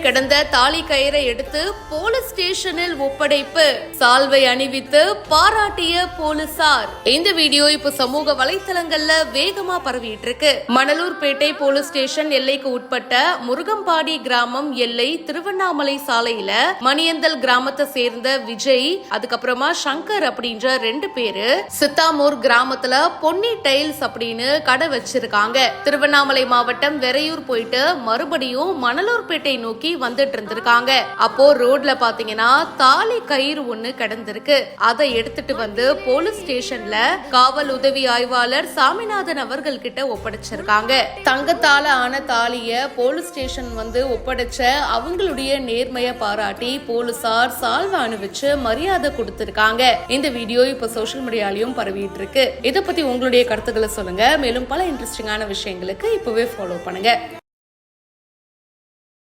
கிடந்த தாலி கயிறை எடுத்து போலீஸ் ஸ்டேஷனில் ஒப்படைப்பு. சால்வை அணிவித்து பாராட்டிய போலீசார். இந்த வீடியோ இப்ப சமூக வலைத்தளங்கள்ல வேகமா பரவிட்டு இருக்கு. மணலூர்பேட்டை போலீஸ் ஸ்டேஷன் எல்லைக்கு உட்பட்ட முருகம்பாடி கிராமம் எல்லை திருவண்ணாமலை சாலையில மணியந்தல் கிராமத்தை சேர்ந்த விஜய், அதுக்கப்புறமா சங்கர் அப்படின்ற 2 பேரு சித்தாமூர் கிராமத்துல பொன்னி டைல்ஸ் அப்படின்னு கடை வச்சிருக்காங்க. திருவண்ணாமலை மாவட்டம் வெறையூர் போயிட்டு மறுபடியும் மணலூர்பேட்டை நோக்கி வந்துட்டு இருந்திருக்காங்க. அப்போ ரோட்ல பாத்தீங்கன்னா தாலி கயிறு ஒண்ணு கிடந்திருக்கு. அதை எடுத்துட்டு வந்து போலீஸ் ஸ்டேஷன்ல காவல் உதவி ஆய்வாளர் சாமிநாதன் அவர்கள் கிட்ட ஒப்படைச்சிருக்காங்க. தங்கத்தால ஆன தாலிய போலீஸ் ஸ்டேஷன் வந்து ஒப்படைச்ச அவங்களுடைய நேர்மையை பாராட்டி போலீசார் சால்வை அணிவிச்சு மரியாதை கொடுத்திருக்காங்க. இந்த வீடியோ இப்ப சோசியல் மீடியாலயும் பரவிட்டு இருக்கு. இதை பத்தி உங்களுடைய கருத்துக்களை சொல்லுங்க. மேலும் பல இன்ட்ரெஸ்டிங்கான விஷயங்களுக்கு இப்பவே ஃபாலோ பண்ணுங்க.